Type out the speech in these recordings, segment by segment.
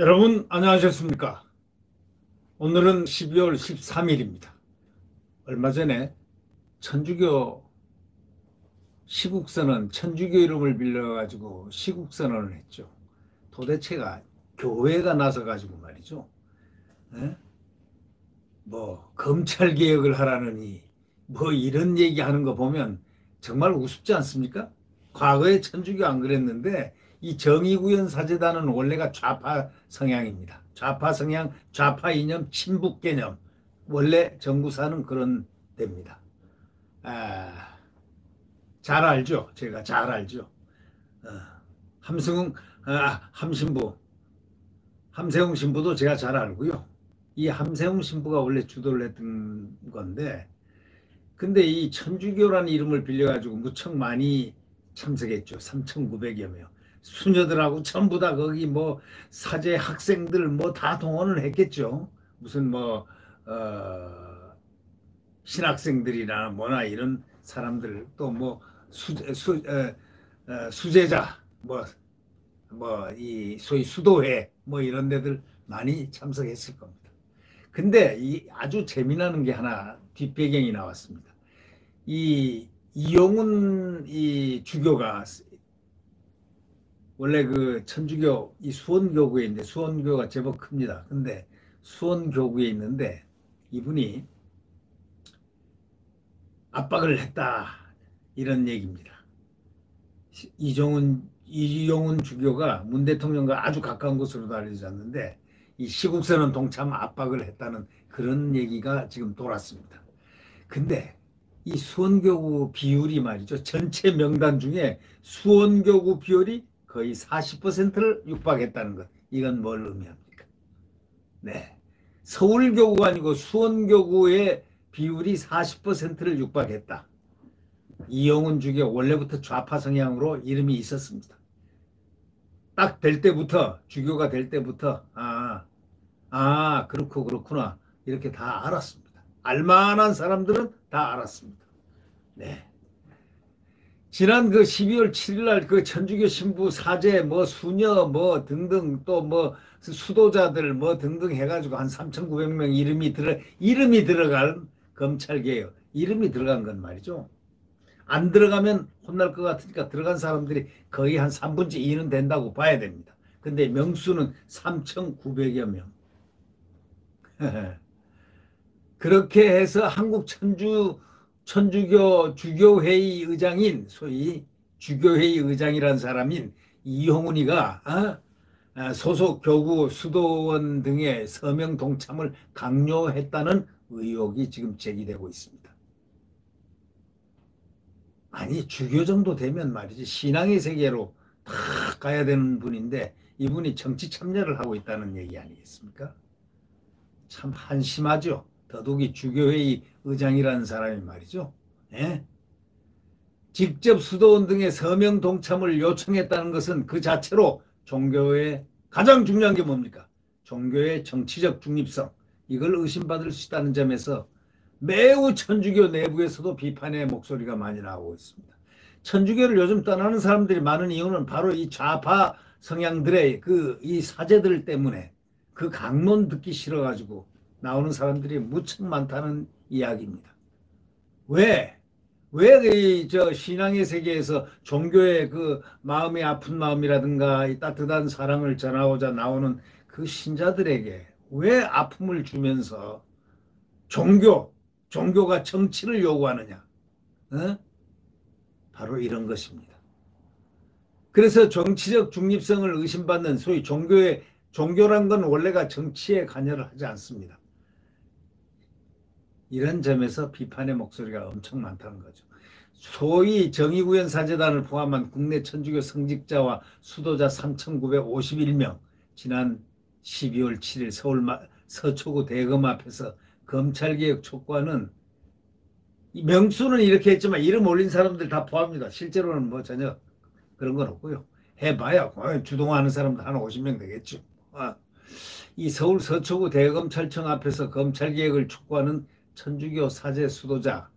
여러분 안녕하셨습니까? 오늘은 12월 13일입니다. 얼마 전에 천주교 시국선언, 천주교 이름을 빌려가지고 시국선언을 했죠. 도대체가 교회가 나서가지고 말이죠. 에? 뭐 검찰개혁을 하라느니 뭐 이런 얘기하는 거 보면 정말 우습지 않습니까? 과거에 천주교 안 그랬는데 이 정의구현 사제단은 원래가 좌파 성향입니다. 좌파 성향, 좌파 이념, 친북 개념. 원래 정구사는 그런 데입니다. 잘 알죠. 제가 잘 알죠. 어, 함승웅, 함신부, 함세웅 신부도 제가 잘 알고요. 이 함세웅 신부가 원래 주도를 했던 건데, 근데 이 천주교라는 이름을 빌려가지고 무척 많이 참석했죠. 3,900여 명. 수녀들하고 전부 다 거기 뭐 사제 학생들 뭐 다 동원을 했겠죠. 무슨 뭐, 신학생들이나 뭐나 이런 사람들 또 뭐 수제자 뭐 이 소위 수도회 뭐 이런 데들 많이 참석했을 겁니다. 근데 이 아주 재미나는 게 하나 뒷배경이 나왔습니다. 이 이용훈 이 주교가 원래 그 천주교 이 수원교구에 있는데 수원교가 제법 큽니다. 근데 수원교구에 있는데 이분이 압박을 했다 이런 얘기입니다. 이용훈 주교가 문 대통령과 아주 가까운 것으로도 알려졌는데 이 시국선언 동참 압박을 했다는 그런 얘기가 지금 돌았습니다. 근데 이 수원교구 비율이 말이죠. 전체 명단 중에 수원교구 비율이 거의 40%를 육박했다는 것. 이건 뭘 의미합니까? 네. 서울교구가 아니고 수원교구의 비율이 40%를 육박했다. 이용훈 주교 원래부터 좌파 성향으로 이름이 있었습니다. 딱 될 때부터 주교가 될 때부터 그렇고 그렇구나 이렇게 다 알았습니다. 알만한 사람들은 다 알았습니다. 네. 지난 그 12월 7일 날 그 천주교 신부 사제 뭐 수녀 뭐 등등 또 뭐 수도자들 뭐 등등 해가지고 한 3,900명 이름이 들어갈 검찰개혁 이름이 들어간 건 말이죠. 안 들어가면 혼날 것 같으니까 들어간 사람들이 거의 한 3분의 2는 된다고 봐야 됩니다. 근데 명수는 3,900여 명. 그렇게 해서 한국 천주교 주교회의 의장인 소위 주교회의 의장이라는 사람인 이홍훈이가 소속 교구 수도원 등의 서명 동참을 강요했다는 의혹이 지금 제기되고 있습니다. 아니 주교 정도 되면 말이지 신앙의 세계로 다 가야 되는 분인데 이분이 정치 참여를 하고 있다는 얘기 아니겠습니까? 참 한심하죠. 더욱이 주교회의 의장이라는 사람이 말이죠. 예? 직접 수도원 등의 서명 동참을 요청했다는 것은 그 자체로 종교의 가장 중요한 게 뭡니까? 종교의 정치적 중립성. 이걸 의심받을 수 있다는 점에서 매우 천주교 내부에서도 비판의 목소리가 많이 나오고 있습니다. 천주교를 요즘 떠나는 사람들이 많은 이유는 바로 이 좌파 성향들의 이 사제들 때문에 그 강론 듣기 싫어가지고 나오는 사람들이 무척 많다는 이야기입니다. 왜 저 신앙의 세계에서 종교의 그 마음이 아픈 마음이라든가 이 따뜻한 사랑을 전하고자 나오는 그 신자들에게 왜 아픔을 주면서 종교가 정치를 요구하느냐? 어? 바로 이런 것입니다. 그래서 정치적 중립성을 의심받는 소위 종교란 건 원래가 정치에 관여를 하지 않습니다. 이런 점에서 비판의 목소리가 엄청 많다는 거죠. 소위 정의구현 사제단을 포함한 국내 천주교 성직자와 수도자 3,951명 지난 12월 7일 서울 서초구 대검 앞에서 검찰개혁 촉구하는 명수는 이렇게 했지만 이름 올린 사람들 다 포함합니다. 실제로는 뭐 전혀 그런 건 없고요. 해봐야 주동하는 사람도 한 50명 되겠죠. 이 서울 서초구 대검찰청 앞에서 검찰개혁을 촉구하는 천주교 사제 수도자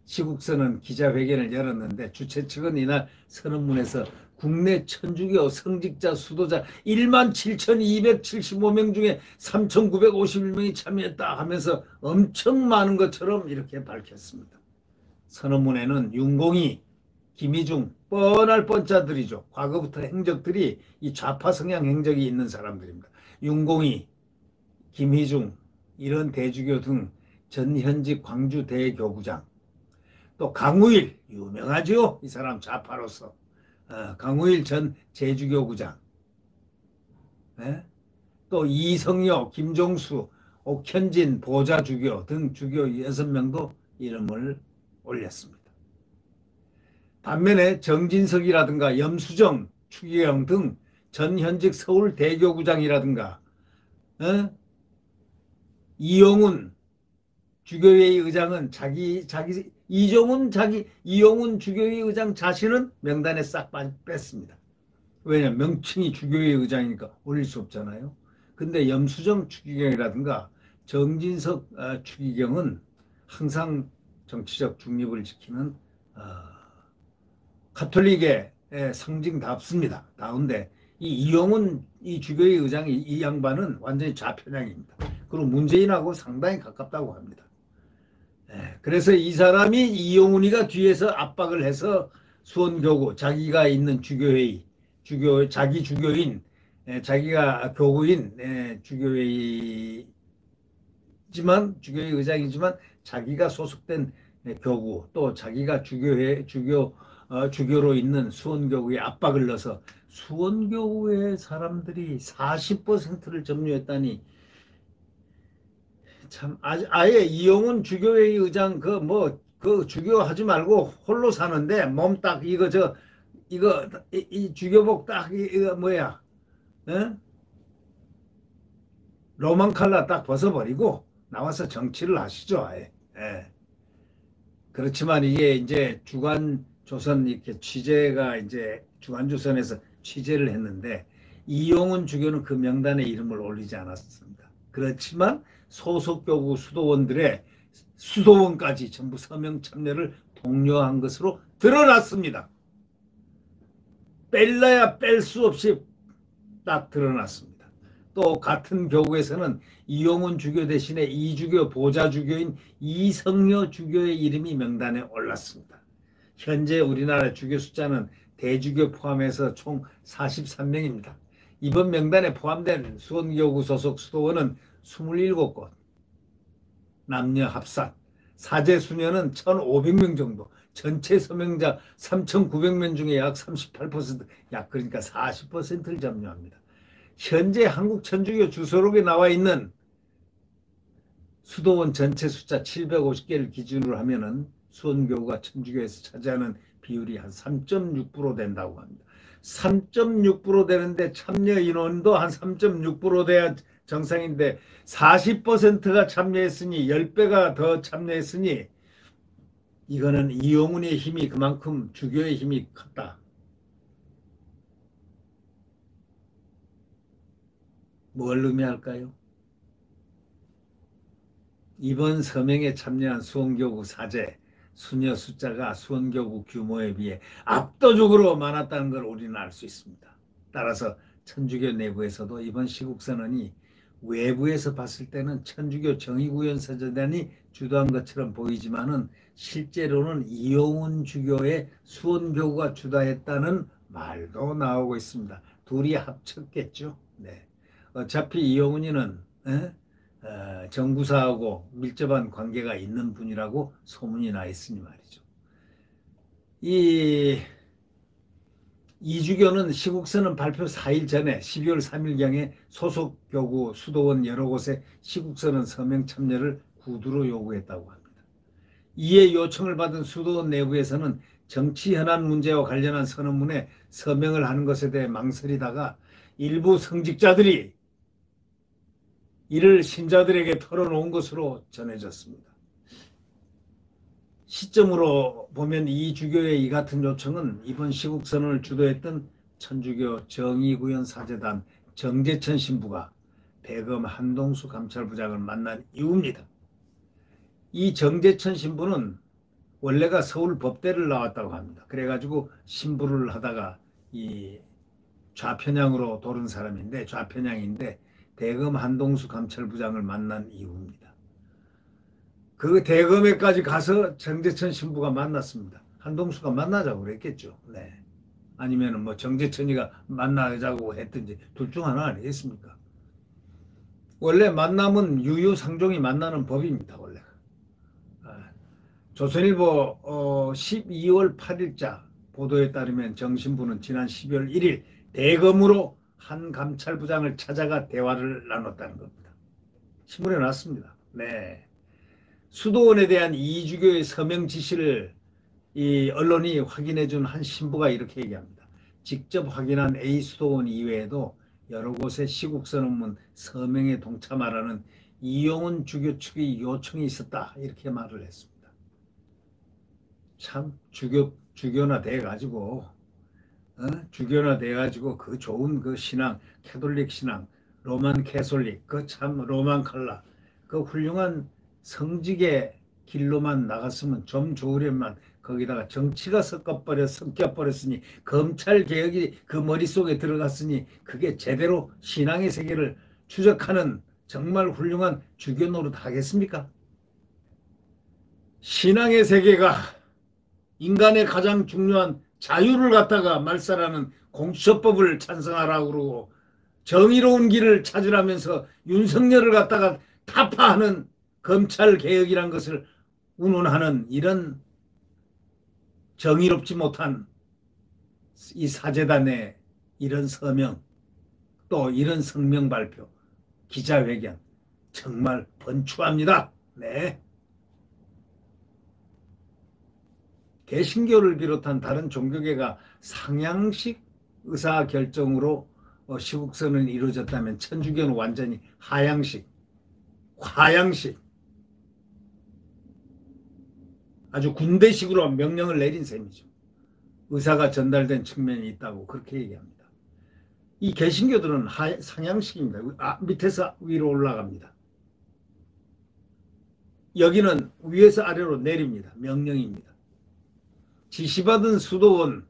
시국선은 기자회견을 열었는데 주최 측은 이날 선언문에서 국내 천주교 성직자 수도자 17,275명 중에 3,951명이 참여했다 하면서 엄청 많은 것처럼 이렇게 밝혔습니다. 선언문에는 윤공이, 김희중 뻔할 뻔자들이죠. 과거부터 행적들이 이 좌파 성향 행적이 있는 사람들입니다. 윤공이, 김희중 이런 대주교 등 전현직 광주 대교구장, 또 강우일 유명하죠. 이 사람 좌파로서 강우일 전 제주교구장, 네? 또 이성여, 김종수, 옥현진 보좌주교 등 주교 6명도 이름을 올렸습니다. 반면에 정진석이라든가 염수정, 추기경 등 전현직 서울 대교구장이라든가 이용훈 주교회의 의장은 이용훈 주교회의 의장 자신은 명단에 싹 뺐습니다. 왜냐하면 명칭이 주교회의 의장이니까 올릴 수 없잖아요. 근데 염수정 추기경이라든가 정진석 추기경은 항상 정치적 중립을 지키는 가톨릭의 상징답습니다. 다운데 이용훈 이 주교회 의장이 이 양반은 완전히 좌편향입니다. 그리고 문재인하고 상당히 가깝다고 합니다. 그래서 이 사람이 이용훈이가 뒤에서 압박을 해서 수원교구 자기가 있는 주교회의 자기 주교인 자기가 교구인 주교회의지만 주교회 의장이지만 자기가 소속된 교구 또 자기가 주교로 있는 수원교구에 압박을 넣어서 수원교구의 사람들이 40%를 점유했다니 참 아예 이용훈 주교회의 의장 그 주교하지 말고 홀로 사는데 몸 딱 이 주교복 딱 이거 뭐야 로만 칼라 딱 벗어버리고 나와서 정치를 하시죠. 아예. 그렇지만 이게 이제 주간조선 이렇게 취재가 이제 주간조선에서 취재를 했는데 이용훈 주교는 그 명단에 이름을 올리지 않았습니다. 그렇지만 소속교구 수도원까지 전부 서명 참여를 독려한 것으로 드러났습니다. 뺄래야 뺄 수 없이 딱 드러났습니다. 또 같은 교구에서는 이용훈 주교 대신에 이주교 보좌주교인 이성여 주교의 이름이 명단에 올랐습니다. 현재 우리나라 주교 숫자는 대주교 포함해서 총 43명입니다. 이번 명단에 포함된 수원교구 소속 수도원은 27곳, 남녀 합산, 사제 수녀는 1,500명 정도, 전체 서명자 3,900명 중에 약 38%, 약 그러니까 40%를 점유합니다. 현재 한국 천주교 주소록에 나와 있는 수도원 전체 숫자 750개를 기준으로 하면은 수원교구가 천주교에서 차지하는 비율이 한 3.6% 된다고 합니다. 3.6% 되는데 참여 인원도 한 3.6% 돼야 정상인데 40%가 참여했으니 10배가 더 참여했으니 이거는 이용훈의 힘이 그만큼 주교의 힘이 컸다. 뭘 의미할까요? 이번 서명에 참여한 수원교구 사제, 수녀 숫자가 수원교구 규모에 비해 압도적으로 많았다는 걸 우리는 알 수 있습니다. 따라서 천주교 내부에서도 이번 시국선언이 외부에서 봤을 때는 천주교 정의구현사재단이 주도한 것처럼 보이지만은 실제로는 이용훈 주교의 수원교구가 주도했다는 말도 나오고 있습니다. 둘이 합쳤겠죠. 네. 어차피 이용훈이는 정구사하고 밀접한 관계가 있는 분이라고 소문이 나 있으니 말이죠. 이주교는 시국선언 발표 4일 전에 12월 3일경에 소속 교구 수도원 여러 곳에 시국선언 서명 참여를 구두로 요구했다고 합니다. 이에 요청을 받은 수도원 내부에서는 정치 현안 문제와 관련한 선언문에 서명을 하는 것에 대해 망설이다가 일부 성직자들이 이를 신자들에게 털어놓은 것으로 전해졌습니다. 시점으로 보면 이 주교의 이 같은 요청은 이번 시국선언을 주도했던 천주교 정의구현사재단 정재천 신부가 대검 한동수 감찰부장을 만난 이후입니다. 이 정재천 신부는 원래가 서울 법대를 나왔다고 합니다. 그래가지고 신부를 하다가 이 좌편향으로 도른 사람인데, 좌편향인데 대검 한동수 감찰부장을 만난 이후입니다. 그 대검에까지 가서 정재천 신부가 만났습니다. 한동수가 만나자고 그랬겠죠. 네. 아니면은 뭐 정재천이가 만나자고 했든지 둘 중 하나 아니겠습니까? 원래 만남은 유유상종이 만나는 법입니다. 원래. 아, 조선일보 12월 8일자 보도에 따르면 정 신부는 지난 12월 1일 대검으로 한 감찰부장을 찾아가 대화를 나눴다는 겁니다. 신문에 났습니다. 네. 수도원에 대한 이주교의 서명 지시를 이 언론이 확인해 준 한 신부가 이렇게 얘기합니다. 직접 확인한 A 수도원 이외에도 여러 곳에 시국선 업문 서명에 동참하라는 이용훈 주교 측의 요청이 있었다. 이렇게 말을 했습니다. 참 주교나 돼가지고 주교나 돼가지고 그 좋은 그 신앙, 캐톨릭 신앙, 로만 캐솔릭, 그 참 로만 칼라, 그 훌륭한 성직의 길로만 나갔으면 좀 좋으련만 거기다가 정치가 섞여버렸으니 검찰 개혁이 그 머릿속에 들어갔으니 그게 제대로 신앙의 세계를 추적하는 정말 훌륭한 주교 노릇 하겠습니까? 신앙의 세계가 인간의 가장 중요한 자유를 갖다가 말살하는 공수처법을 찬성하라고 그러고 정의로운 길을 찾으라면서 윤석열을 갖다가 타파하는 검찰 개혁이란 것을 운운하는 이런 정의롭지 못한 이 사제단의 이런 서명, 또 이런 성명 발표, 기자회견 정말 번추합니다. 네. 개신교를 비롯한 다른 종교계가 상향식 의사결정으로 시국선언이 이루어졌다면 천주교는 완전히 하향식, 과양식, 아주 군대식으로 명령을 내린 셈이죠. 의사가 전달된 측면이 있다고 그렇게 얘기합니다. 이 개신교들은 상향식입니다. 밑에서 위로 올라갑니다. 여기는 위에서 아래로 내립니다. 명령입니다. 지시받은 수도원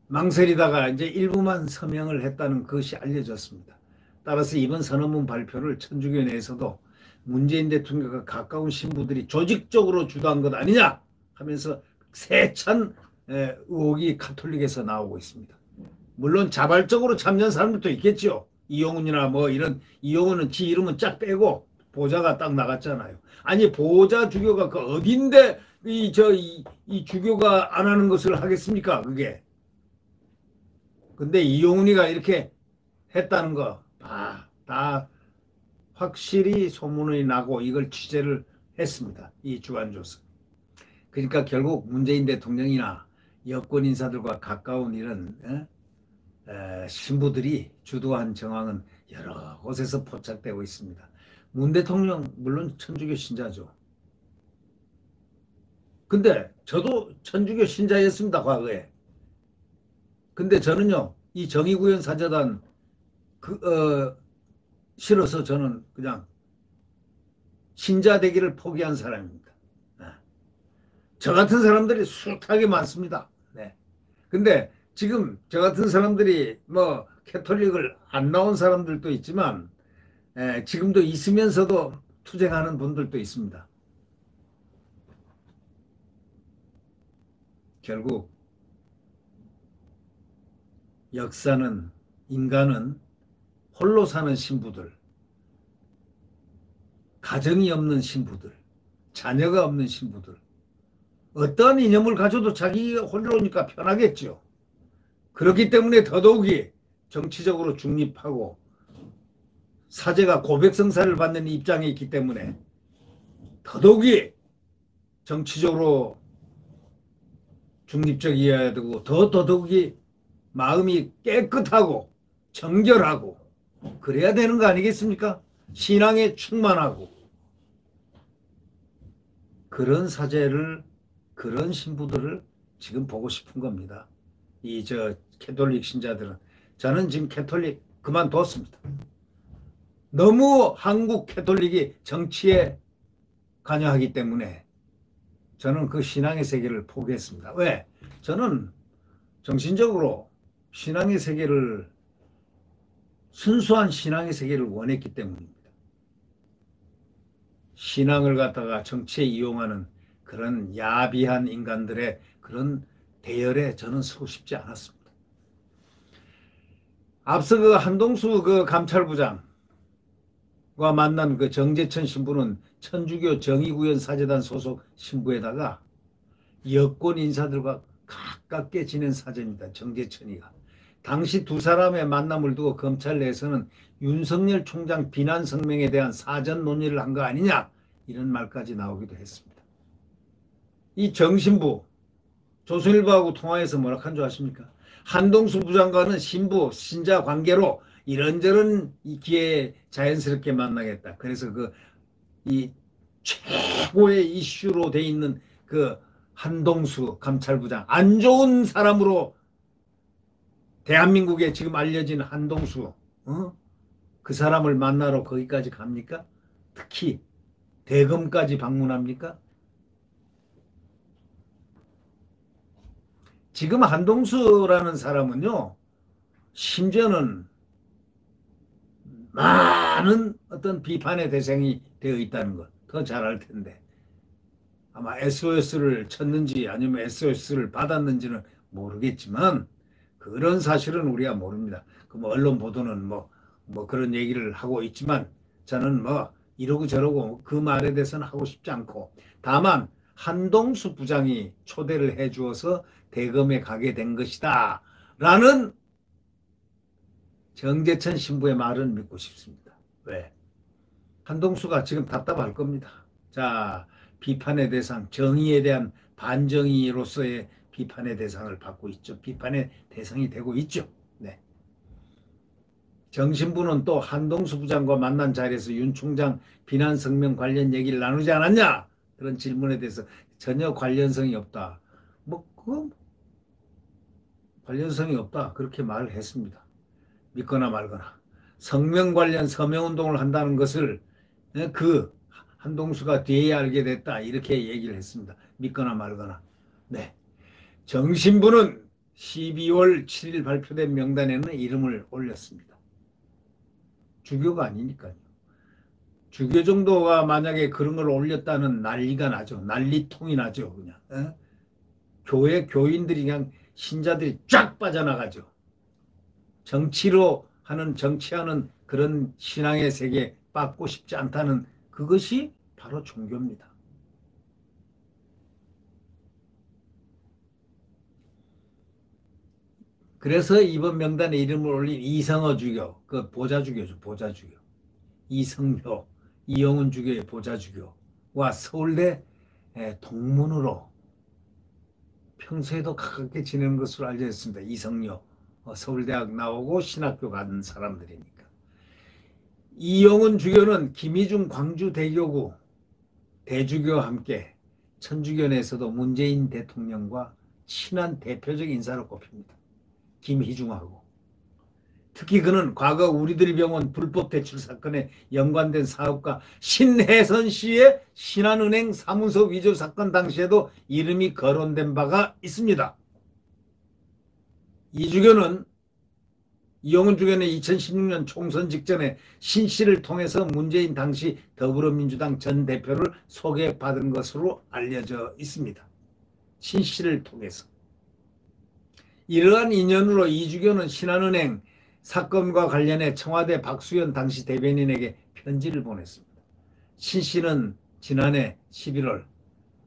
망설이다가 이제 일부만 서명을 했다는 것이 알려졌습니다. 따라서 이번 선언문 발표를 천주교 내에서도 문재인 대통령과 가까운 신부들이 조직적으로 주도한 것 아니냐 하면서 세찬 의혹이 가톨릭에서 나오고 있습니다. 물론 자발적으로 참여한 사람들도 있겠죠. 이용훈이나 뭐 이런, 이용훈은 지 이름은 쫙 빼고 보좌가 딱 나갔잖아요. 아니 보좌 주교가 그 어딘데 이 주교가 안 하는 것을 하겠습니까? 그게. 근데 이용훈이가 이렇게 했다는 거 다 확실히 소문이 나고 이걸 취재를 했습니다. 이 주간조서. 그러니까 결국 문재인 대통령이나 여권 인사들과 가까운 이런 신부들이 주도한 정황은 여러 곳에서 포착되고 있습니다. 문 대통령 물론 천주교 신자죠. 근데 저도 천주교 신자였습니다. 과거에. 근데 저는요 이 정의구현 사제단 싫어서 저는 그냥 신자 되기를 포기한 사람입니다. 저 같은 사람들이 숱하게 많습니다. 네. 근데 지금 저 같은 사람들이 뭐 캐톨릭을 안 나온 사람들도 있지만 지금도 있으면서도 투쟁하는 분들도 있습니다. 결국 역사는 인간은 홀로 사는 신부들, 가정이 없는 신부들, 자녀가 없는 신부들, 어떠한 이념을 가져도 자기가 홀로니까 편하겠죠. 그렇기 때문에 더더욱이 정치적으로 중립하고 사제가 고백성사를 받는 입장에 있기 때문에 더더욱이 정치적으로 중립적이어야 되고 더더욱이 마음이 깨끗하고 정결하고 그래야 되는 거 아니겠습니까? 신앙에 충만하고 그런 사제를 그런 신부들을 지금 보고 싶은 겁니다. 이 캐톨릭 신자들은. 저는 지금 캐톨릭 그만뒀습니다. 너무 한국 캐톨릭이 정치에 관여하기 때문에 저는 그 신앙의 세계를 포기했습니다. 왜? 저는 정신적으로 신앙의 세계를 순수한 신앙의 세계를 원했기 때문입니다. 신앙을 갖다가 정치에 이용하는 그런 야비한 인간들의 그런 대열에 저는 서고 싶지 않았습니다. 앞서 그 한동수 그 감찰부장과 만난 그 정재천 신부는 천주교 정의구현 사재단 소속 신부에다가 여권 인사들과 가깝게 지낸 사제입니다. 정재천이가. 당시 두 사람의 만남을 두고 검찰 내에서는 윤석열 총장 비난 성명에 대한 사전 논의를 한 거 아니냐 이런 말까지 나오기도 했습니다. 이 정신부 조선일보하고 통화해서 뭐라 한 줄 아십니까? 한동수 부장과는 신부 신자 관계로 이런저런 이 기회에 자연스럽게 만나겠다. 그래서 그 이 최고의 이슈로 돼 있는 그 한동수 감찰부장, 안 좋은 사람으로 대한민국에 지금 알려진 한동수, 그 사람을 만나러 거기까지 갑니까? 특히 대검까지 방문합니까? 지금 한동수라는 사람은요, 심지어는 많은 어떤 비판의 대상이 되어 있다는 것 더 잘 알 텐데 아마 SOS를 쳤는지 아니면 SOS를 받았는지는 모르겠지만 그런 사실은 우리가 모릅니다. 뭐 언론 보도는 뭐 그런 얘기를 하고 있지만 저는 뭐 이러고 저러고 그 말에 대해서는 하고 싶지 않고 다만 한동수 부장이 초대를 해 주어서 대검에 가게 된 것이다 라는 정재천 신부의 말은 믿고 싶습니다. 왜? 한동수가 지금 답답할 겁니다. 자, 비판의 대상, 정의에 대한 반정의로서의 비판의 대상을 받고 있죠. 비판의 대상이 되고 있죠. 네. 정신부는 또 한동수 부장과 만난 자리에서 윤 총장 비난 성명 관련 얘기를 나누지 않았냐? 그런 질문에 대해서 전혀 관련성이 없다. 그건 관련성이 없다. 그렇게 말을 했습니다. 믿거나 말거나. 성명 관련 서명운동을 한다는 것을 그 한동수가 뒤에 알게 됐다. 이렇게 얘기를 했습니다. 믿거나 말거나. 네. 정신부는 12월 7일 발표된 명단에는 이름을 올렸습니다. 주교가 아니니까요. 주교 정도가 만약에 그런 걸 올렸다는 난리가 나죠. 난리통이 나죠. 그냥. 교회 교인들이 그냥 신자들이 쫙 빠져나가죠. 정치하는 그런 신앙의 세계에 빠지고 싶지 않다는 그것이 바로 종교입니다. 그래서 이번 명단에 이름을 올린 이성어 주교, 그 보좌주교죠, 보좌주교. 이성효, 이영훈 주교의 보좌주교와 서울대 동문으로 평소에도 가깝게 지내는 것으로 알려져 있습니다. 이성효, 서울대학 나오고 신학교 간 사람들이니까. 이영훈 주교는 김희중 광주대교구 대주교와 함께 천주교 내에서도 문재인 대통령과 친한 대표적 인사로 꼽힙니다. 김희중하고. 특히 그는 과거 우리들 병원 불법 대출 사건에 연관된 사업가 신혜선 씨의 신한은행 사무소 위조 사건 당시에도 이름이 거론된 바가 있습니다. 이영훈 주교는 2016년 총선 직전에 신 씨를 통해서 문재인 당시 더불어민주당 전 대표를 소개받은 것으로 알려져 있습니다. 신 씨를 통해서. 이러한 인연으로 이 주교는 신한은행 사건과 관련해 청와대 박수현 당시 대변인에게 편지를 보냈습니다. 신 씨는 지난해 11월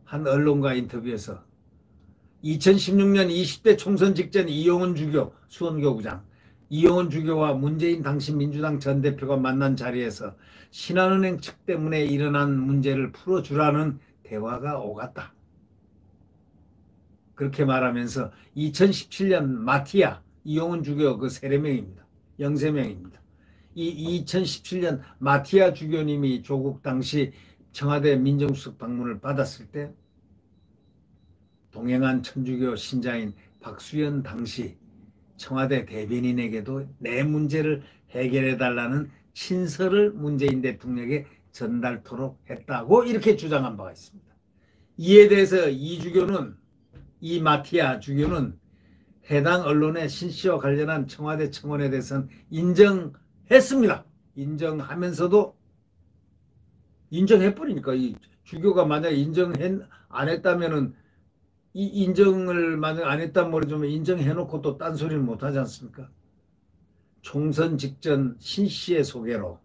한 언론과 인터뷰에서 2016년 20대 총선 직전 이영훈 주교, 수원교구장, 이영훈 주교와 문재인 당시 민주당 전 대표가 만난 자리에서 신한은행 측 때문에 일어난 문제를 풀어주라는 대화가 오갔다. 그렇게 말하면서 2017년 마티아, 이영훈 주교 그 세례명입니다. 영세명입니다. 이 2017년 마티아 주교님이 조국 당시 청와대 민정수석 방문을 받았을 때 동행한 천주교 신자인 박수현 당시 청와대 대변인에게도 내 문제를 해결해달라는 친서를 문재인 대통령에게 전달토록 했다고 이렇게 주장한 바가 있습니다. 이에 대해서 이 마티아 주교는 해당 언론의 신씨와 관련한 청와대 청원에 대해서는 인정했습니다. 인정하면서도 인정해버리니까 이 주교가 만약에 안 했다면은 이 인정을 만약 안 했단 말이죠. 인정해놓고 또 딴소리는 못하지 않습니까? 총선 직전 신씨의 소개로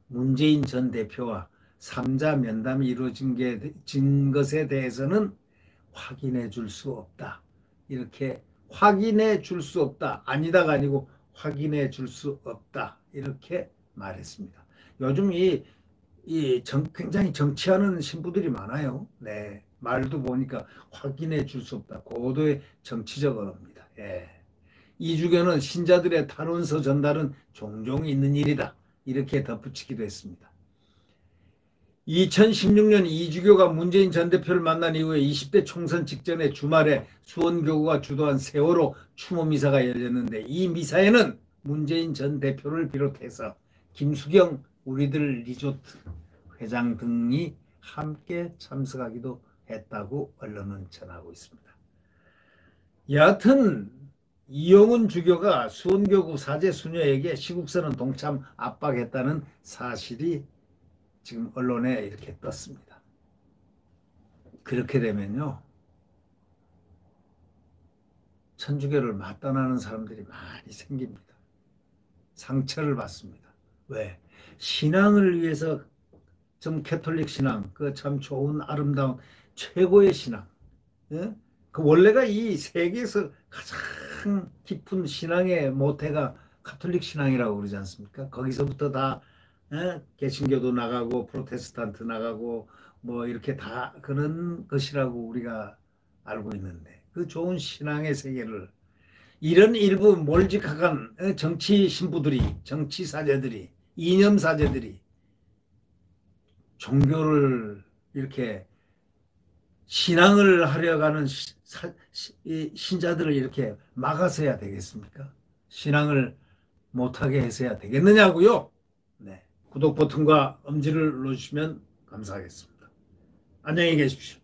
문재인 전 대표와 3자 면담이 이루어진 것에 대해서는 확인해 줄 수 없다. 이렇게 확인해 줄 수 없다. 아니다가 아니고 확인해 줄 수 없다. 이렇게 말했습니다. 요즘 굉장히 정치하는 신부들이 많아요. 네. 말도 보니까 확인해 줄 수 없다. 고도의 정치적 언어입니다. 예. 이주교는 신자들의 탄원서 전달은 종종 있는 일이다. 이렇게 덧붙이기도 했습니다. 2016년 이주교가 문재인 전 대표를 만난 이후에 20대 총선 직전에 주말에 수원교구가 주도한 세월호 추모 미사가 열렸는데 이 미사에는 문재인 전 대표를 비롯해서 김수경 우리들 리조트 회장 등이 함께 참석하기도 했다고 언론은 전하고 있습니다. 여하튼 이용훈 주교가 수원교구 사제 수녀에게 시국선언 동참 압박했다는 사실이 지금 언론에 이렇게 떴습니다. 그렇게 되면요, 천주교를 맞단하는 사람들이 많이 생깁니다. 상처를 받습니다. 왜? 신앙을 위해서 좀 캐톨릭 신앙, 그 참 좋은 아름다운 최고의 신앙, 예? 그 원래가 이 세계에서 가장 깊은 신앙의 모태가 가톨릭 신앙이라고 그러지 않습니까? 거기서부터 다 개신교도 나가고 프로테스탄트 나가고 뭐 이렇게 다 그런 것이라고 우리가 알고 있는데 그 좋은 신앙의 세계를 이런 일부 몰직한 정치 신부들이 정치 사제들이 이념 사제들이 종교를 이렇게 신앙을 하려가는 신자들을 이렇게 막아서야 되겠습니까? 신앙을 못하게 해서야 되겠느냐고요? 네. 구독 버튼과 엄지를 눌러주시면 감사하겠습니다. 안녕히 계십시오.